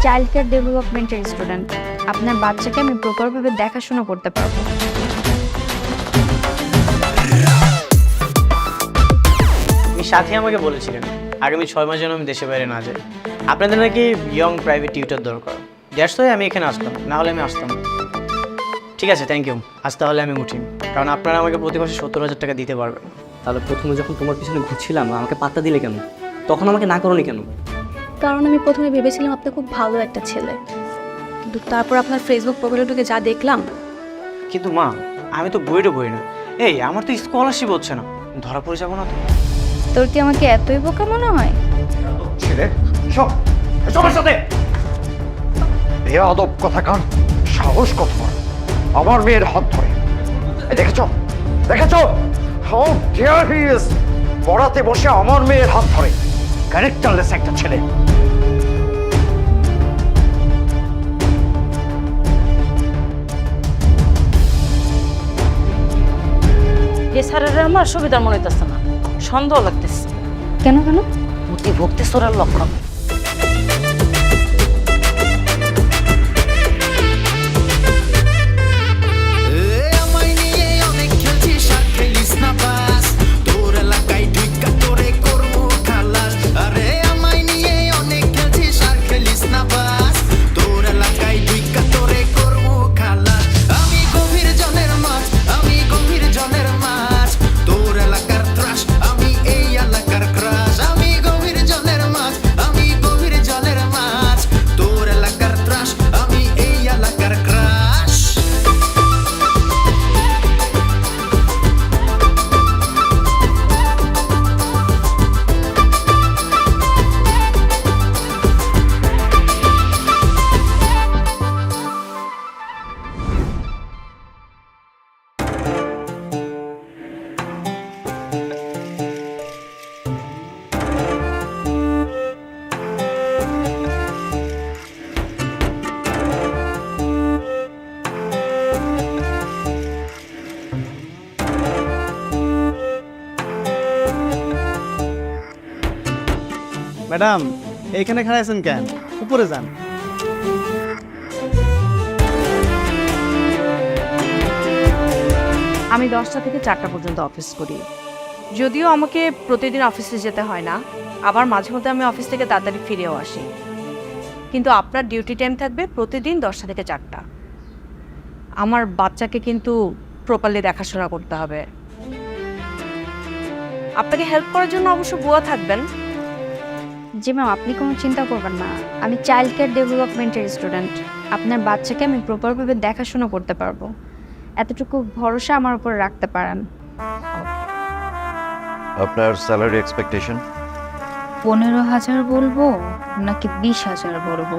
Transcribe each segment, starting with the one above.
Child care ডেভেলপমেন্টের student. আপনার বাচ্চাকে আমি প্রপারভাবে দেখাশোনা করতে পারবো। সাথী আমাকে বলেছিলেন আগামী 6 মাস যেন আমি দেশে বাইরে না যাই। আপনাদের নাকি ইয়ং প্রাইভেট টিউটর দরকার, দ্যাটস ওয়াই আমি এখানে আসলাম, না হলে আমি আসতাম না। ঠিক আছে, থ্যাংক ইউ। আজ তাহলে আমি উঠি, কারণ আপনারা আমাকে প্রতি মাসে 70,000 টাকা দিতে পারবেন। তাহলে প্রথমে যখন তোমার পিছনে ঘুরছিলাম আমাকে পাত্তা দিলে কেন? তখন আমাকে না করোনি কেন? কারণ আমি প্রথমে ভেবেছিলাম আপনি খুব ভালো একটা ছেলে, কিন্তু তারপর আপনার ফেসবুক প্রোফাইলে ঢুকে যা দেখলাম। কিন্তু মা, আমি তো বইটা বই না। এই আমার তো স্কলারশিপ হচ্ছে না, ধরা পড়ে যাবো না তো? তোর কি আমাকে এতই বোকা মনে হয়? ছেলে সব সবার সাথে বেয়াদব কথা কান, সাহস কত বড় আমার মেয়ের হাত ধরে। এই দেখেছো দেখেছো, হাউ ডিয়ার হি ইজ, পড়াতে বসে আমার মেয়ের হাত ধরে। ক্যারেক্টারলেস একটা ছেলে। এ স্যারের আমার সুবিধার মনে হইতেছে না, সন্দেহ লাগতেছে। কেন কেন? অতি ভক্তি চোরের লক্ষণ। ম্যাডাম, এইখানে খাড়া আছেন কেন? উপরে যান। আমি 10টা থেকে 4টা পর্যন্ত অফিস করি। যদিও আমাকে প্রতিদিন অফিসে যেতে হয় না, আবার মাঝে মধ্যে আমি অফিস থেকে তাড়াতাড়ি ফিরেও আসি, কিন্তু আপনার ডিউটি টাইম থাকবে প্রতিদিন 10টা থেকে 4টা। আমার বাচ্চাকে কিন্তু প্রপারলি দেখাশোনা করতে হবে। আপনাকে হেল্প করার জন্য অবশ্য বুয়া থাকবেন। জি ম্যাম, আপনি কোনো চিন্তা করবেন না। আমি চাইল্ড কেয়ার ডেভেলপমেন্টের স্টুডেন্ট। আপনার বাচ্চাকে আমি প্রপারভাবে দেখাশোনা করতে পারবো, এতটুকু ভরসা আমার উপর রাখতে পারেন। আপনার স্যালারি এক্সপেকটেশন? 15,000 বলবো নাকি 20,000 বলবো?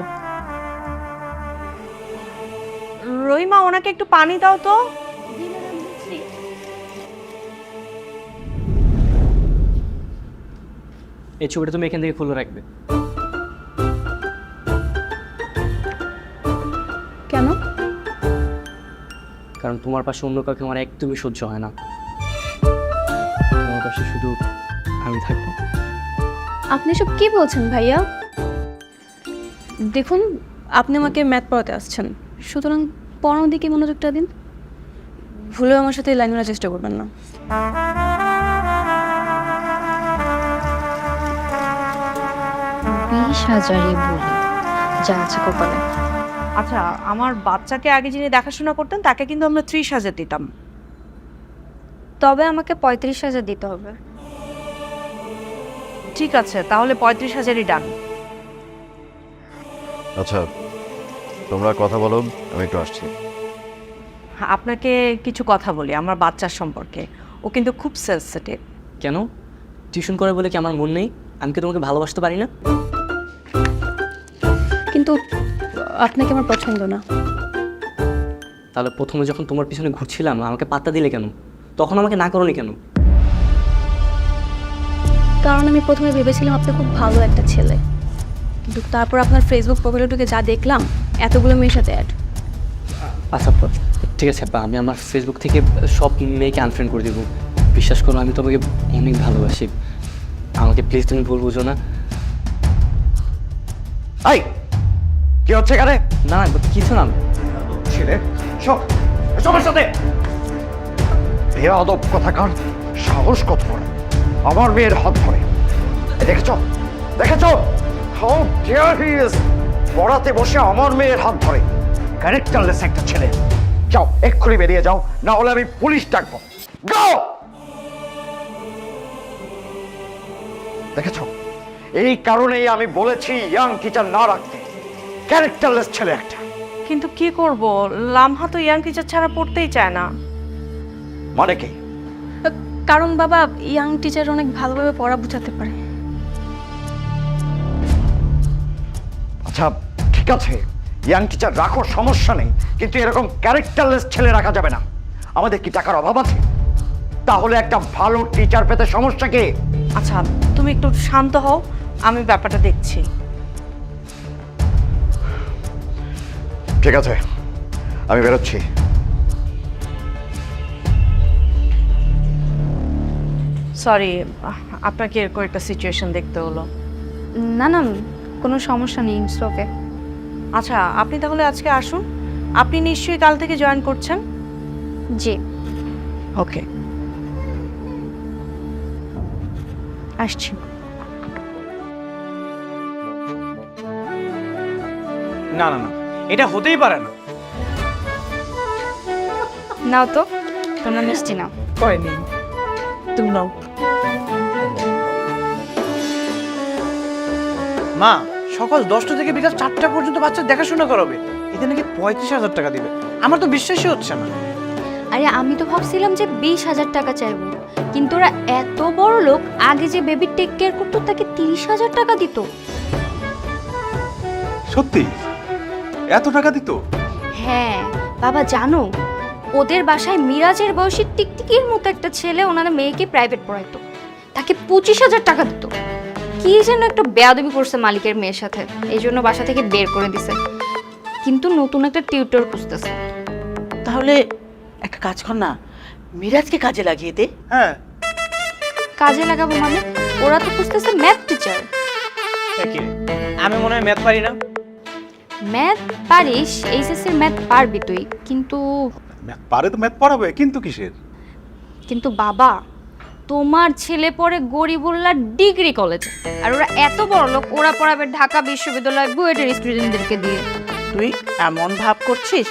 রহিমা, ওনাকে একটু পানি দাও তো। এই ছবিটা তুমি এখান থেকে খুলে রাখবে। কেন? কারণ তোমার পাশে অন্য কাউকে আমার একদমই সহ্য হয় না। তোমার পাশে শুধু আমি থাকবো। আপনি সব কি বলছেন ভাইয়া? দেখুন, আপনি আমাকে ম্যাথ পড়াতে আসছেন, সুতরাং পড়ানোর দিকে মনোযোগটা দিন। ভুলেও আমার সাথে লাইন মারার চেষ্টা করবেন না। 20,000-ই বলি, যা আছে কপালে। আচ্ছা, আমার বাচ্চাকে আগে যিনি দেখাশোনা করতেন তাকে কিন্তু আমরা 30,000 দিতাম। তবে আমাকে 35,000 দিতে হবে। ঠিক আছে, তাহলে 35,000-ই ডান। আচ্ছা, তোমরা কথা বলো, আমি একটু আসছি। আপনাকে কিছু কথা বলি আমার বাচ্চার সম্পর্কে। ও কিন্তু খুব সেনসিটিভ। কেন? টিউশন করে বলে কি আমার মন নেই? আমি কি তোমাকে ভালোবাসতে পারি না? কিন্তু আপনাকে আমার পছন্দ না। তাহলে প্রথমে যখন তোমার পিছনে ঘুরছিলাম আমাকে পাত্তা দিলে কেন? তখন আমাকে না করোনি কেন? কারণ আমি প্রথমে ভেবেছিলাম আপনি খুব ভালো একটা ছেলে, কিন্তু তারপর আপনার ফেসবুক প্রোফাইলে ঢুকে যা দেখলাম, এতগুলো মেয়ের সাথে অ্যাড। আচ্ছা ঠিক আছে আপা, আমি আমার ফেসবুক থেকে সব মেয়েকে আনফ্রেন্ড করে দেবো। বিশ্বাস করো, আমি তোমাকে অনেক ভালোবাসি। আমাকে প্লিজ তুমি ভুল বুঝো না। এই কি হচ্ছে এখানে? না না কিছু না। ছেলে সব সবার সাথে বেয়াদব কথাকার, সাহস কত বড় আমার মেয়ের হাত ধরে। দেখেছ দেখেছ, হাউ ডিয়ার হি ইজ, পড়াতে বসে আমার মেয়ের হাত ধরে। ক্যারেক্টারলেস একটা ছেলে। যাও এক্ষুনি বেরিয়ে যাও, না হলে আমি পুলিশ ডাকবো। যাও। দেখেছ, এই কারণেই আমি বলেছি ইয়াং টিচার না রাখতে। ক্যারেক্টারলেস ছেলে একটা। কিন্তু কি করব, লামহা তো ইয়াং টিচার ছাড়া পড়তেই চায় না। মানে কি? কারণ বাবা, ইয়াং টিচার অনেক ভালোভাবে পড়া বোঝাতে পারে। আচ্ছা ঠিক আছে, ইয়াং টিচার রাখো, সমস্যা নেই, কিন্তু এরকম ক্যারেক্টারলেস ছেলে রাখা যাবে না। আমাদের কি টাকার অভাব আছে? তাহলে একটা ভালো টিচার পেতে সমস্যা কি? আচ্ছা তুমি একটু শান্ত হও, আমি ব্যাপারটা দেখছি। ঠিক আছে, আমি বেরোচ্ছি। সরি, আপনাকে এরকম একটা সিচুয়েশন দেখতে হলো। না না, কোনো সমস্যা নেই, ইটস ওকে। আচ্ছা আপনি তাহলে আজকে আসুন, আপনি নিশ্চয়ই কাল থেকে জয়েন করছেন। জি, ওকে আসছি। না না না, এটা হতেই পারে না। নাও তো, তোমরা মিষ্টি নাও। কয়নি তুমি নাও। মা, সকাল 10টা থেকে বিকাল 4টা পর্যন্ত বাচ্চা দেখাশোনা করাবে, এতে নাকি 35,000 টাকা দিবে। আমার তো বিশ্বাসই হচ্ছে না। আরে আমি তো ভাবছিলাম যে 20,000 টাকা চাইবো, কিন্তু ওরা এত বড় লোক, আগে যে বেবি টেক কেয়ার করতো তাকে 30,000 টাকা দিত। সত্যি এত টাকা দিত? হ্যাঁ বাবা, জানো ওদের বাসায় মিরাজের বয়সী টিকটিকির মতো একটা ছেলে ওনার মেয়েকে প্রাইভেট পড়াইতো, তাকে 25,000 টাকা দিত। কি যেন একটা বেয়াদবি করছে মালিকের মেয়ের সাথে, এই জন্য বাসা থেকে বের করে দিছে। কিন্তু নতুন একটা টিউটর খুঁজতেছে। তাহলে একটা কাজ কর না, মিরাজকে কাজে লাগিয়ে দে। হ্যাঁ, কাজে লাগাবো মানে? ওরা তো খুঁজতেছে ম্যাথ টিচার। একই রে, আমি মনে হয় ম্যাথ পারি না। ম্যাথ পারিস, এইচএসসির ম্যাথ পারবি তুই, কিন্তু ম্যাথ পারে তো ম্যাথ পড়াবে, কিন্তু কিসের? কিন্তু বাবা, তোমার ছেলে পড়ে গরিবুল্লাহ ডিগ্রি কলেজে, আর ওরা এত বড় লোক, ওরা পড়াবে ঢাকা বিশ্ববিদ্যালয় বুয়েটের স্টুডেন্টদেরকে দিয়ে। তুই এমন ভাব করছিস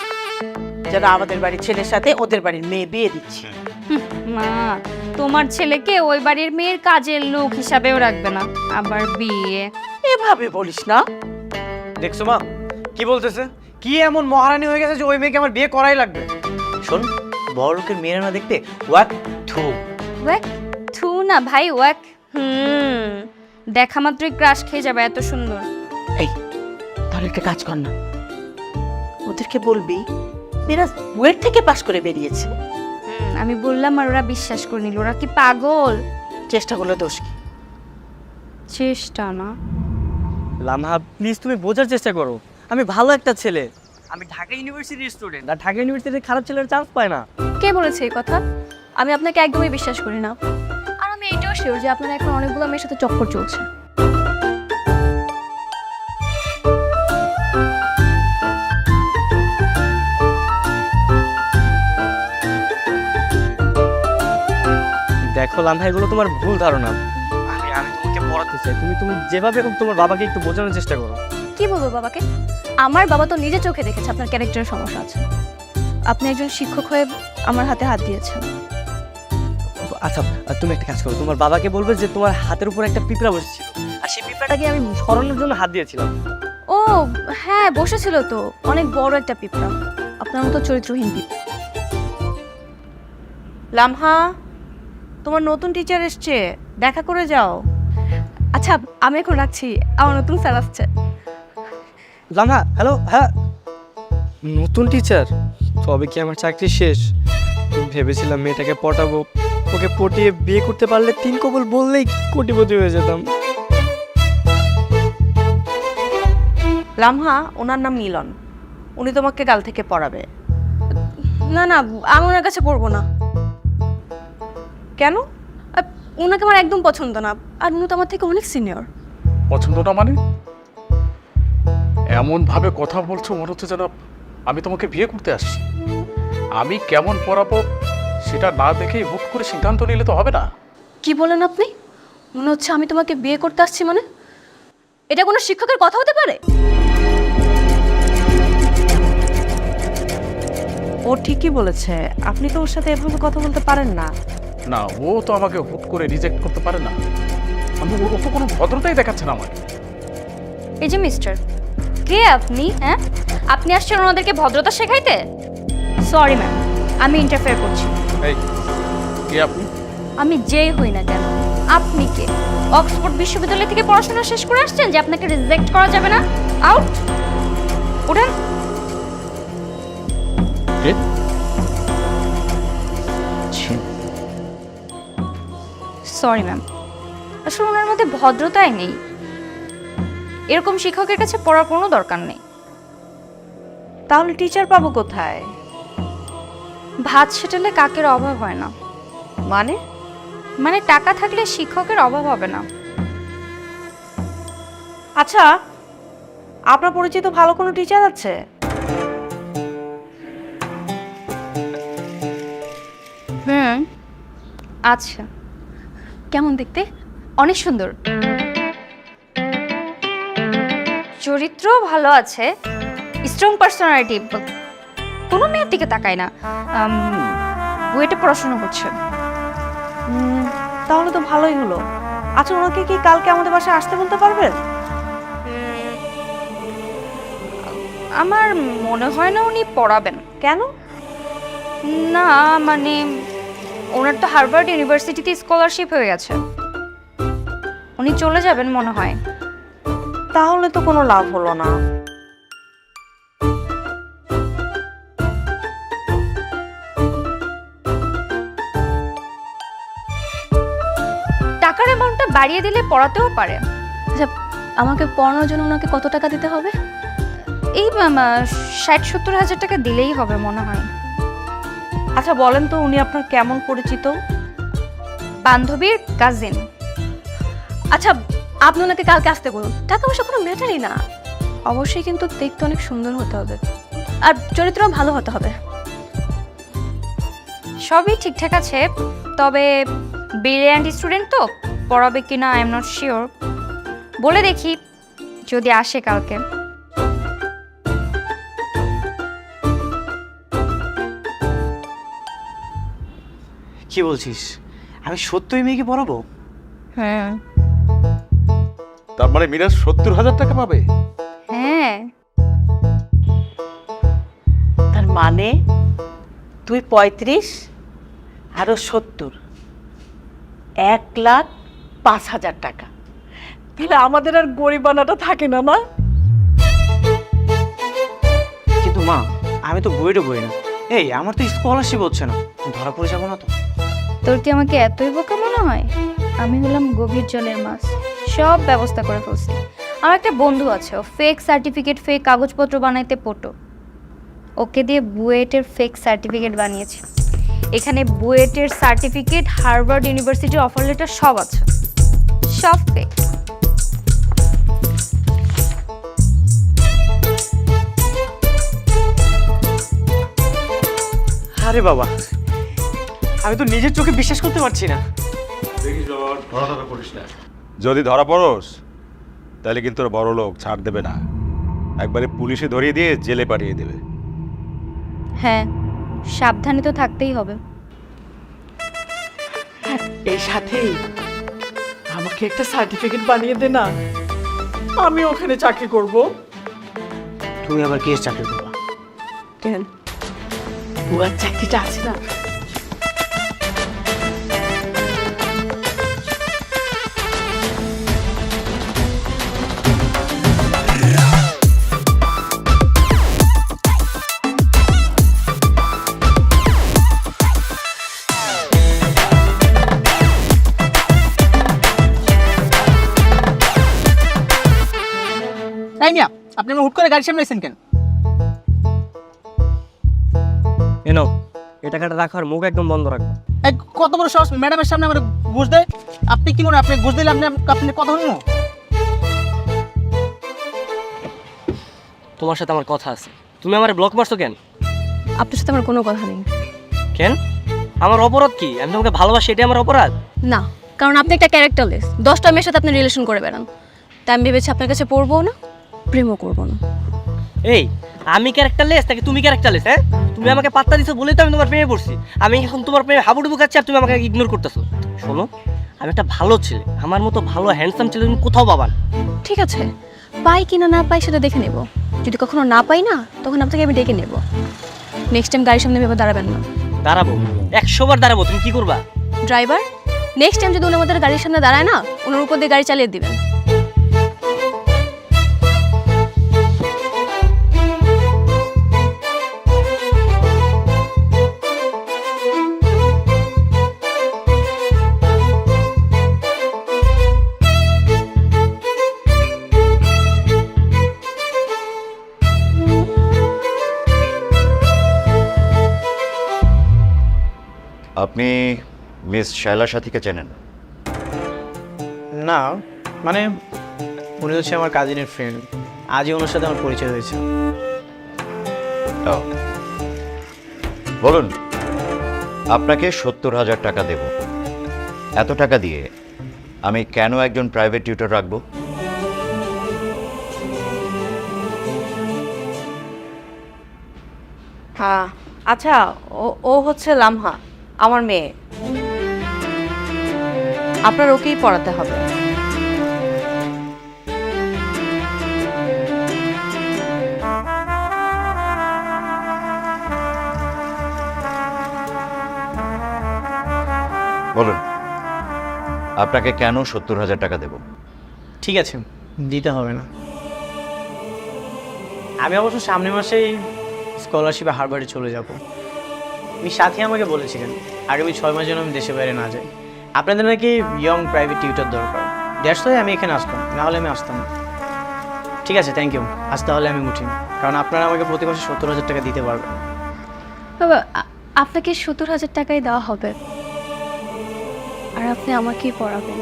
যেন আমাদের বাড়ির ছেলের সাথে ওদের বাড়ির মেয়ে বিয়ে দিচ্ছি। মা, তোমার ছেলেকে ওই বাড়ির মেয়ের কাজের লোক হিসাবেও রাখবে না, আবার বিয়ে। এভাবে বলিস না। দেখছো মা কি বলতেছে? কি এমন মহারানী হয়ে গেছে যে ওই মেয়েকে আমার বিয়ে করাই লাগবে? শোন, বড় লোকের মেয়েরা না দেখতে ওয়াক থু। ওয়াক থু না ভাই, ওয়াক দেখা মাত্রই ক্রাশ খেয়ে যাবে, এত সুন্দর। এই তাহলে একটা কাজ কর না, ওদেরকে বলবি মিরাজ বুয়েট থেকে পাশ করে বেরিয়েছে। আমি বললাম আর ওরা বিশ্বাস করে নিল। ওরা কি পাগল? চেষ্টা করলে দোষ কি? চেষ্টা না। লামহা প্লিজ তুমি বোঝার চেষ্টা করো, আমি ভালো একটা ছেলে, আমি ঢাকা ইউনিভার্সিটির স্টুডেন্ট, আর ঢাকা ইউনিভার্সিটির খারাপ ছেলের চান্স পায় না। কে বলেছে এই কথা? আমি আপনাকে একদমই বিশ্বাস করি না। আর আমি এটাও শিওর যে আপনার এখন অনেকগুলো মেয়ের সাথে চক্কর চলছে। দেখো লামহা, এগুলো তোমার ভুল ধারণা। আমি তোমাকে পড়াতে চাই, তুমি যেভাবে হোক তোমার বাবাকে একটু বোঝানোর চেষ্টা করো। কি বলবো বাবাকে? আমার বাবা তো নিজে চোখে দেখেছে আপনার ক্যারেক্টারের সমস্যা আছে। আপনি একজন শিক্ষক হয়ে আমার হাতে হাত দিয়েছেন। আচ্ছা তুমি একটা কাজ করো, তোমার বাবাকে বলবে যে তোমার হাতের উপর একটা পিঁপড়া বসেছিল, আর সেই পিঁপড়াটাকে আমি সরানোর জন্য হাত দিয়েছিলাম। ও হ্যাঁ, বসেছিল তো, অনেক বড় একটা পিঁপড়া, আপনার মতো চরিত্রহীন পিঁপড়া। লামহা, তোমার নতুন টিচার এসছে, দেখা করে যাও। আচ্ছা আমি এখন রাখছি, আমার নতুন স্যার আসছে। লামহা হ্যালো। হ্যাঁ, নতুন টিচার? তবে কি আমার চাকরি শেষ? ভেবেছিলাম মেয়েটাকে পটাবো, ওকে পটিয়ে বিয়ে করতে পারলে 3 কবুল বললেই কোটিপতি হয়ে যেতাম। লামহা, ওনার নাম মিলন, উনি তোমাকে কাল থেকে পড়াবে। না না, আমি ওনার কাছে পড়বো না। কেন? ওনাকে আমার একদম পছন্দ না, আর উনি তো আমার থেকে অনেক সিনিয়র। পছন্দটা মানে এমনভাবে কথা বলছো মনে হচ্ছে যেন আমি তোমাকে বিয়ে করতে আসছি। আমি কেমন পড়াবো সেটা না দেখেই হুট করে সিদ্ধান্ত নিলে তো হবে না। কি বলেন আপনি? মনে হচ্ছে আমি তোমাকে বিয়ে করতে আসছি মানে? এটা কোনো শিক্ষকের কথা হতে পারে? ও ঠিকই বলেছে, আপনি তো ওর সাথে এভাবে কথা বলতে পারেন না। না, ও তো আমাকে হুট করে রিজেক্ট করতে পারে না। ও তো কোনো ভদ্রতাই দেখাচ্ছে না আমাকে। এই যে মিস্টার, কে আপনি? হ্যাঁ, আপনি আসছেন ওনাদেরকে ভদ্রতা শেখাইতে? সরি ম্যাম, আমি ইন্টারফেয়ার করছি। এই কে আপনি? আমি যেই হই না কেন, আপনি কে? অক্সফোর্ড বিশ্ববিদ্যালয় থেকে পড়াশোনা শেষ করে আসছেন যে আপনাকে রিজেক্ট করা যাবে না? আউট, উঠেন। কে? সরি ম্যাম, আসলে ওনার মধ্যে ভদ্রতাই নেই। এরকম শিক্ষকের কাছে পড়ার কোনো দরকার নেই। তাহলে টিচার পাবো কোথায়? ভাত সেটালে কাকের অভাব হয় না। মানে? মানে টাকা থাকলে শিক্ষকের অভাব হবে না। আচ্ছা, আপনার পরিচিত ভালো কোনো টিচার আছে? হুম, আচ্ছা। কেমন দেখতে? অনেক সুন্দর, চরিত্র ভালো আছে, স্ট্রং পার্সোনালিটি। কোনো মেয়ের দিকে তাকায় না, বুয়েটে পড়াশোনা করছে। তাহলে তো ভালোই হলো। আচ্ছা, ওনাকে কি কালকে আমাদের বাসায় আসতে বলতে পারবেন? আমার মনে হয় না উনি পড়াবেন। কেন? না মানে ওনার তো হার্ভার্ড ইউনিভার্সিটিতে স্কলারশিপ হয়ে গেছে, উনি চলে যাবেন মনে হয়। তাহলে তো কোনো লাভ হলো না। টাকার অ্যামাউন্টটা বাড়িয়ে দিলে পড়াতেও পারে। আচ্ছা, আমাকে পড়ানোর জন্য ওনাকে কত টাকা দিতে হবে? এই 60-70 হাজার টাকা দিলেই হবে মনে হয়। আচ্ছা বলেন তো, উনি আপনার কেমন পরিচিত? বান্ধবীর কাজিন। আচ্ছা, আপনি ওনাকে কালকে আসতে বলুন, টাকা পয়সা কোনো ম্যাটারই না। অবশ্যই কিন্তু দেখতে অনেক সুন্দর হতে হবে, আর চরিত্রও ভালো হতে হবে। সবই ঠিকঠাক আছে, তবে ব্রিলিয়ান্ট স্টুডেন্ট তো, পড়াবে কিনা আই এম নট শিওর। বলে দেখি যদি আসে কালকে। কি বলছিস? আমি সত্যই মেয়েকে পড়াবো? হ্যাঁ তার মানে মিরাজ 70,000 টাকা পাবে? হ্যাঁ। তার মানে তুই 35 আরো 70, 1,05,000 টাকা। তাহলে আমাদের আর গরিবানাটা থাকে না, না? কিন্তু মা, আমি তো বুয়েটে বই না। এই আমার তো স্কলারশিপ হচ্ছে না, ধরা পড়ে যাবো না তো? তোর কি আমাকে এতই বোকা মনে হয়? আমি হলাম গভীর জলের মাছ, সব ব্যবস্থা করে ফেলছি। আমার একটা বন্ধু আছে, ও ফেক সার্টিফিকেট, ফেক কাগজপত্র বানাইতে পটো। ওকে দিয়ে বুয়েটের ফেক সার্টিফিকেট বানিয়েছে। এখানে বুয়েটের সার্টিফিকেট, হার্ভার্ড ইউনিভার্সিটির অফার লেটার সব আছে, সব ফেক। আরে বাবা, আমি তো নিজের চোখে বিশ্বাস করতে পারছি না। যদি ধরা পড়োস তাহলে কিন্তু তোর বড় লোক ছাড় দেবে না, একবারে পুলিশে ধরিয়ে দিয়ে জেলে পাঠিয়ে দেবে। হ্যাঁ, সাবধানে তো থাকতেই হবে। এই সাথেই আমাকে একটা সার্টিফিকেট বানিয়ে দে না, আমি ওখানে চাকরি করব। তুমি আবার কি চাকরি করবা? কেন, বুয়ার চাকরিটা আছে না? তাই মিয়া, আপনি আমার হুট করে গাড়ির সামনে এসেছেন কেন? এনো, এই টাকাটা রাখার মুখ একদম বন্ধ রাখবো। এই কত বড় সাহস ম্যাডামের সামনে আমার ঘুষ দেয়? আপনি কি মনে, আপনি ঘুষ দিলে আপনি কথা শুনবো? তোমার সাথে আমার কথা আছে। তুমি আমার ব্লক মারছো কেন? আপনার সাথে আমার কোনো কথা নেই। কেন? আমার অপরাধ কি? আমি তোমাকে ভালোবাসি, এটাই আমার অপরাধ? না, কারণ আপনি একটা ক্যারেক্টারলেস। 10টা মেয়ের সাথে আপনি রিলেশন করে বেড়ান। তাই আমি ভেবেছি আপনার কাছে পড়বো না, প্রেমও করবো না। এই, আমি ক্যারেক্টারলেস নাকি তুমি ক্যারেক্টারলেস? হ্যাঁ, তুমি আমাকে পাত্তা দিছো বলেই তো আমি তোমার প্রেমে পড়ছি। আমি এখন তোমার প্রেমে হাবুডুবু খাচ্ছি আর তুমি আমাকে ইগনোর করতেছো। শোনো, আমি একটা ভালো ছেলে, আমার মতো ভালো হ্যান্ডসাম ছেলে তুমি কোথাও পাবা না। ঠিক আছে, পাই কিনা না পাই সেটা দেখে নেব। যদি কখনো না পাই না, তখন আপনাকে আমি ডেকে নেব। নেক্সট টাইম গাড়ির সামনে ভেবে দাঁড়াবেন না। দাঁড়াবো, 100 বার দাঁড়াবো। তুমি কি করবা? ড্রাইভার, নেক্সট টাইম যদি উনি আমাদের গাড়ির সামনে দাঁড়ায় না, ওনার উপর দিয়ে গাড়ি চালিয়ে দিবেন। আপনি মিস শায়লা সাথীকে চেনেন? না, মানে উনি হচ্ছে আমার কাজিনের ফ্রেন্ড। আজই ওনার সাথে আমার পরিচয় হয়েছে। ও, বলুন, আপনাকে 70,000 টাকা দেব। এত টাকা দিয়ে আমি কেন একজন প্রাইভেট টিউটর রাখবো? হ্যাঁ, আচ্ছা, ও হচ্ছে লামহা, আমার মেয়ে। আপনার ওকেই পড়াতে হবে। বলুন, আপনাকে কেন 70,000 টাকা দেব? ঠিক আছে, দিতে হবে না। আমি অবশ্য সামনের মাসেই স্কলারশিপে হার্ভার্ডে চলে যাব। আমি সাথী আমাকে বলেছিলেন আগামী 6 মাস যেন আমি দেশে বাইরে না যাই। আপনাদের নাকি ইয়ং প্রাইভেট টিউটর দরকার। দ্যাটস ওয়াই আমি এখানে আসলাম, না হলে আমি আসতাম না। ঠিক আছে, থ্যাংক ইউ। আজ তাহলে আমি উঠি, কারণ আপনারা আমাকে প্রতি মাসে 70,000 টাকা দিতে পারবেন। বাবা, আপনাকে 70,000 টাকাই দেওয়া হবে, আর আপনি আমাকেই পড়াবেন।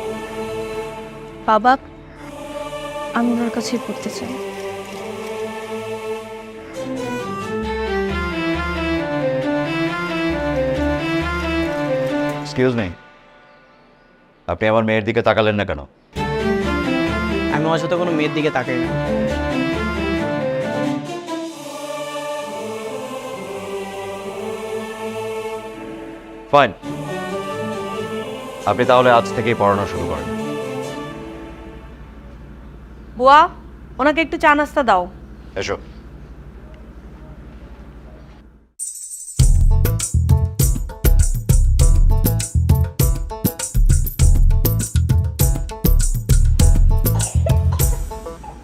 বাবা, আমি ওনার কাছেই পড়তে চাই। এক্সকিউজ মি, আপনি আমার মেয়ের দিকে তাকালেন না কেন? আমি অযথা কোনো মেয়ের দিকে তাকাই না। ফাইন, আপনি তাহলে আজ থেকেই পড়ানো শুরু করেন। বুয়া, ওনাকে একটু চা নাস্তা দাও। এসো।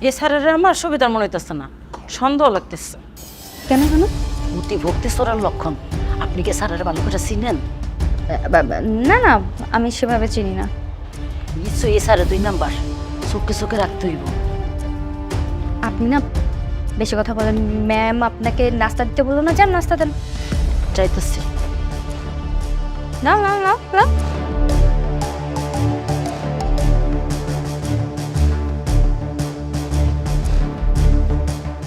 এ স্যারের আমার সুবিধার মনে হইতেছে না, সন্দেহ লাগতেছে। কেন কেন? অতি ভক্তি চোরার লক্ষণ। আপনি কি স্যারের ভালো করে চিনেন? না না, আমি সেভাবে চিনি না। নিশ্চয়ই এ স্যারের 2 নাম্বার, চোখে চোখে রাখতে হইব। আপনি না বেশি কথা বলেন। ম্যাম আপনাকে নাস্তা দিতে বললো না, যান নাস্তা দেন। চাইতেছি। না না না না,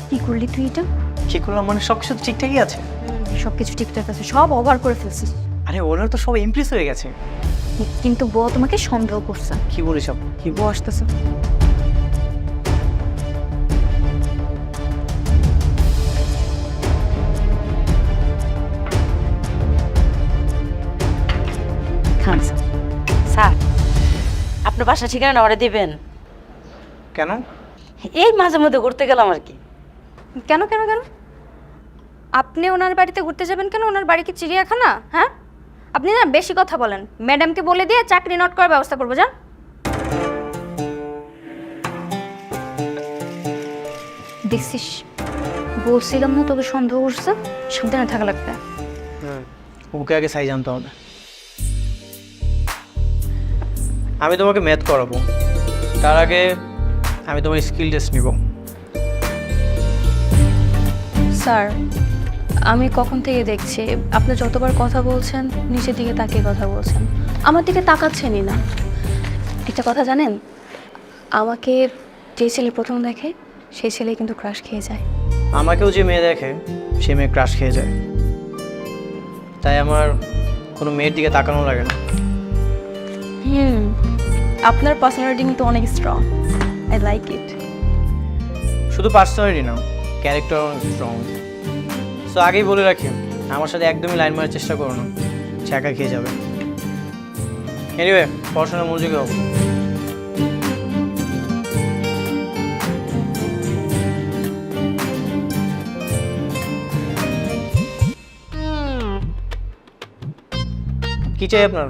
কি করলি তুই এটা? কি করলাম মানে? সব কিছু ঠিকঠাকই আছে। সব কিছু ঠিকঠাক আছে, সব ওভার করে ফেলছিস। আরে ওনার তো সব ইমপ্রেস হয়ে গেছে। কিন্তু বউ তোমাকে সন্দেহ করছে। কি বলিস আপু? কি বউ আসতেছে? খান স্যার, আপনার বাসা ঠিকানা ওরা দিবেন? কেন? এই মাঝে মধ্যে ঘুরতে গেলাম আর কি। কেন কেন কেন? আপনি ওনার বাড়িতে ঘুরতে যাবেন কেন? ওনার বাড়ি কি চিড়িয়াখানা? হ্যাঁ, আপনি না বেশি কথা বলেন। ম্যাডামকে বলে দিয়ে চাকরি নোট করার ব্যবস্থা করবো, যান। দেখছিস, বলছিলাম না তোকে সন্দেহ করছে। সাবধানে থাকা লাগবে। ওকে আগে সাই জানতে হবে। আমি তোমাকে ম্যাথ করাবো, তার আগে আমি তোমার স্কিল টেস্ট নিব। স্যার, আমি কখন থেকে দেখছি আপনি যতবার কথা বলছেন নিচের দিকে তাকিয়ে কথা বলছেন, আমার দিকে তাকাচ্ছেনই না। একটা কথা জানেন, আমাকে যে ছেলে প্রথম দেখে সেই ছেলে কিন্তু ক্রাশ খেয়ে যায়। আমাকেও যে মেয়ে দেখে সে মেয়ে ক্রাশ খেয়ে যায়, তাই আমার কোনো মেয়ের দিকে তাকানো লাগে না। আপনার পার্সোনালিটি কিন্তু অনেক স্ট্রং, আই লাইক ইট। শুধু পার্সোনালিটি না, ক্যারেক্টার অনেক স্ট্রং। সো আগেই বলে রাখি, আমার সাথে একদমই লাইন মারার চেষ্টা করো না, ছ্যাঁকা খেয়ে যাবে। এনিওয়ে, পড়াশোনার মনোযোগী হোক। কি চাই আপনার?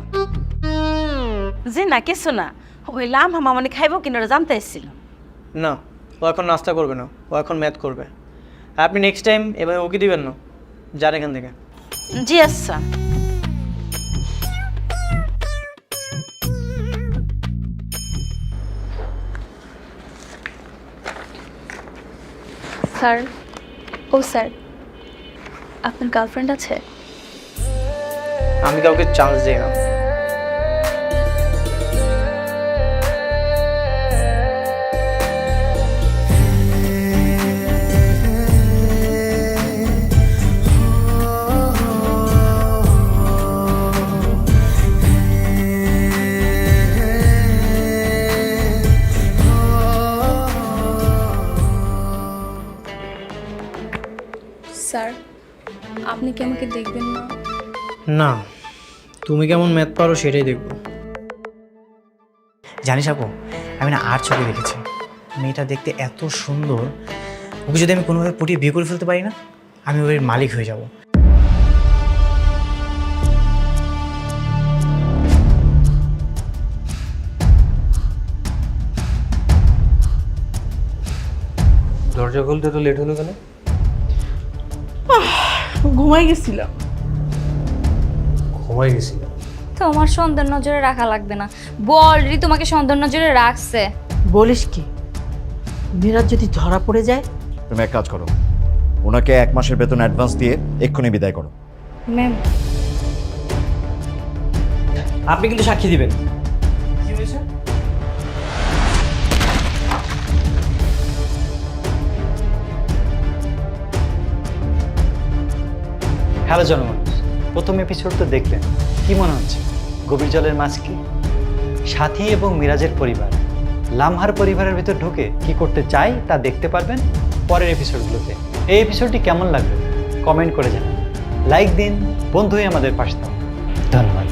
যে না কিছু না, ওই লামহা মামানি খাইব কিনা জানতে এসেছিলাম। না, ও এখন নাস্তা করবে না, ও এখন ম্যাথ করবে। আর আপনি নেক্সট টাইম এভাবে ওকে দিবেন না, যান এখান থেকে। জি আচ্ছা। স্যার, ও স্যার, আপনার গার্লফ্রেন্ড আছে? আমি কাউকে চান্স দিই না। স্যার, আপনি কি আমাকে দেখবেন না? না, তুমি কেমন ম্যাথ পারো সেটাই দেখবো। জানিস আপু, আমি না আর চোখে দেখেছি মেয়েটা দেখতে এত সুন্দর, ওকে যদি আমি কোনোভাবে পটিয়ে বিয়ে করে ফেলতে পারি না, আমি ওর মালিক হয়ে যাব। দরজা খুলতে তো লেট হলো কেন? ঘুমাই গেছিলাম। ঘুমাই গেছিল? তোমার সন্দেহ নজরে রাখা লাগবে না, অলরেডি তোমাকে সন্দেহ নজরে রাখছে। বলিস কি, মিরাজ যদি ধরা পড়ে যায়? তুমি এক কাজ করো, ওনাকে 1 মাসের বেতন অ্যাডভান্স দিয়ে এক্ষুনি বিদায় করো। ম্যাম, আপনি কিন্তু সাক্ষী দিবেন। হ্যালো জনমানুষ, প্রথম এপিসোড তো দেখলেন, কি মনে হচ্ছে গভীর জলের মাছ কি? সাথী এবং মিরাজের পরিবার লামহার পরিবারের ভিতর ঢুকে কি করতে চায় তা দেখতে পারবেন পরের এপিসোডগুলোতে। এই এপিসোডটি কেমন লাগলো কমেন্ট করে জানান, লাইক দিন, বন্ধু হয়ে আমাদের পাশে থাকুন। ধন্যবাদ।